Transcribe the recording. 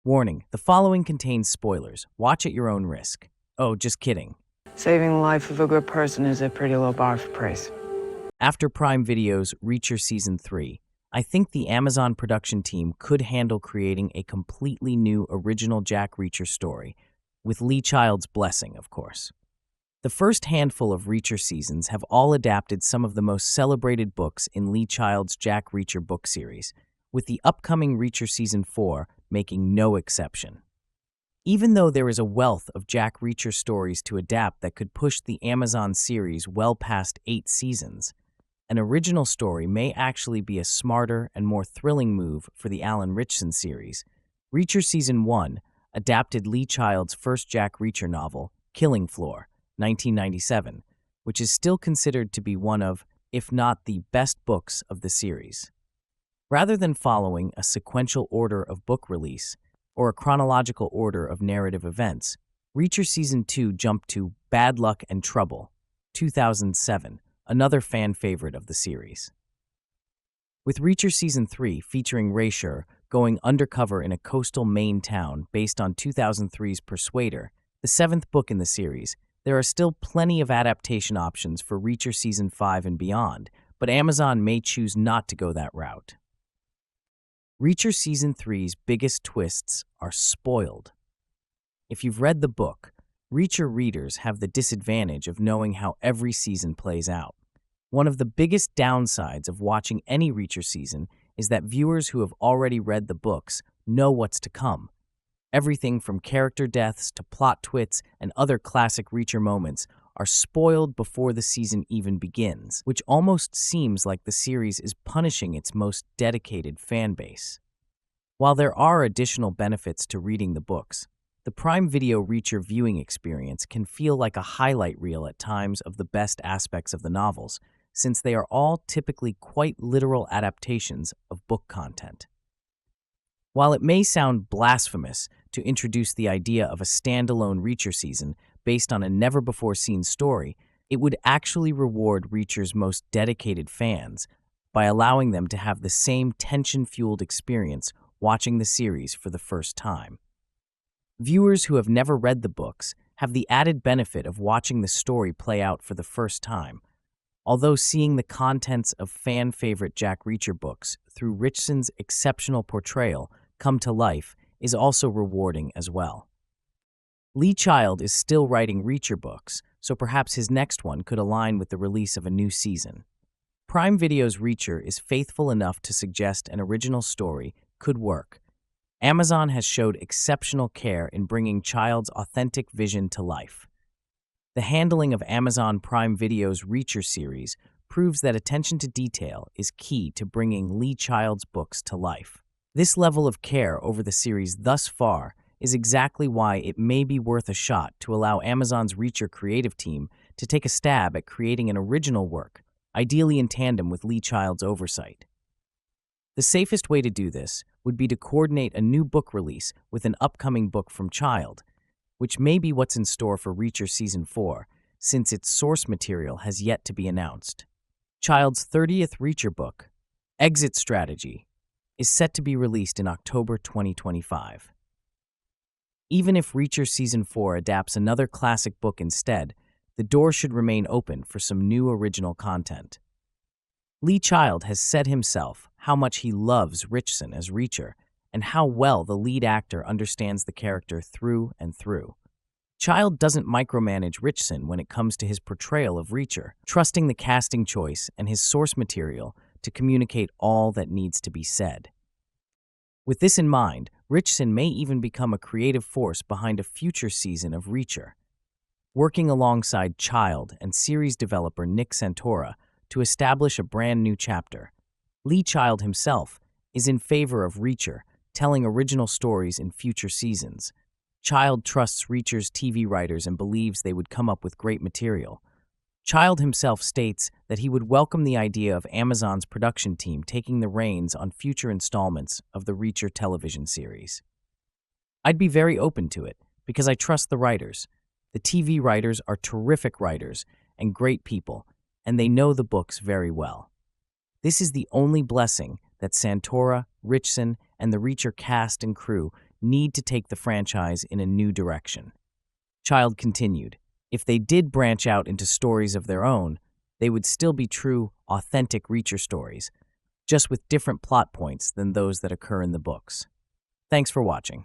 Warning, the following contains spoilers. Watch at your own risk. Oh, just kidding. Saving the life of a good person is a pretty low bar for praise. After Prime Video's Reacher Season 3, I think the Amazon production team could handle creating a completely new original Jack Reacher story, with Lee Child's blessing, of course. The first handful of Reacher seasons have all adapted some of the most celebrated books in Lee Child's Jack Reacher book series, with the upcoming Reacher Season 4 making no exception. Even though there is a wealth of Jack Reacher stories to adapt that could push the Amazon series well past 8 seasons, an original story may actually be a smarter and more thrilling move for the Alan Ritchson series. Reacher Season 1 adapted Lee Child's first Jack Reacher novel, Killing Floor, 1997, which is still considered to be one of, if not the best books of the series. Rather than following a sequential order of book release or a chronological order of narrative events, Reacher Season 2 jumped to Bad Luck and Trouble, 2007, another fan favorite of the series. With Reacher Season 3 featuring Reacher going undercover in a coastal Maine town based on 2003's Persuader, the 7th book in the series, there are still plenty of adaptation options for Reacher Season 5 and beyond, but Amazon may choose not to go that route. Reacher Season 3's biggest twists are spoiled. If you've read the book, Reacher readers have the disadvantage of knowing how every season plays out. One of the biggest downsides of watching any Reacher season is that viewers who have already read the books know what's to come. Everything from character deaths to plot twists and other classic Reacher moments are spoiled before the season even begins, which almost seems like the series is punishing its most dedicated fan base. While there are additional benefits to reading the books, the Prime Video Reacher viewing experience can feel like a highlight reel at times of the best aspects of the novels, since they are all typically quite literal adaptations of book content. While it may sound blasphemous to introduce the idea of a standalone Reacher season based on a never-before-seen story, it would actually reward Reacher's most dedicated fans by allowing them to have the same tension-fueled experience watching the series for the first time. Viewers who have never read the books have the added benefit of watching the story play out for the first time, although seeing the contents of fan-favorite Jack Reacher books through Ritchson's exceptional portrayal come to life is also rewarding as well. Lee Child is still writing Reacher books, so perhaps his next one could align with the release of a new season. Prime Video's Reacher is faithful enough to suggest an original story could work. Amazon has showed exceptional care in bringing Child's authentic vision to life. The handling of Amazon Prime Video's Reacher series proves that attention to detail is key to bringing Lee Child's books to life. This level of care over the series thus far is exactly why it may be worth a shot to allow Amazon's Reacher creative team to take a stab at creating an original work, ideally in tandem with Lee Child's oversight. The safest way to do this would be to coordinate a new book release with an upcoming book from Child, which may be what's in store for Reacher Season 4, since its source material has yet to be announced. Child's 30th Reacher book, Exit Strategy, is set to be released in October 2025. Even if Reacher Season 4 adapts another classic book instead, the door should remain open for some new original content. Lee Child has said himself how much he loves Ritchson as Reacher and how well the lead actor understands the character through and through. Child doesn't micromanage Ritchson when it comes to his portrayal of Reacher, trusting the casting choice and his source material to communicate all that needs to be said. With this in mind, Ritchson may even become a creative force behind a future season of Reacher, working alongside Child and series developer Nick Santora to establish a brand new chapter. Lee Child himself is in favor of Reacher, telling original stories in future seasons. Child trusts Reacher's TV writers and believes they would come up with great material. Child himself states that he would welcome the idea of Amazon's production team taking the reins on future installments of the Reacher television series. I'd be very open to it because I trust the writers. The TV writers are terrific writers and great people, and they know the books very well. This is the only blessing that Santora, Ritchson, and the Reacher cast and crew need to take the franchise in a new direction. Child continued, if they did branch out into stories of their own, they would still be true, authentic Reacher stories, just with different plot points than those that occur in the books. Thanks for watching.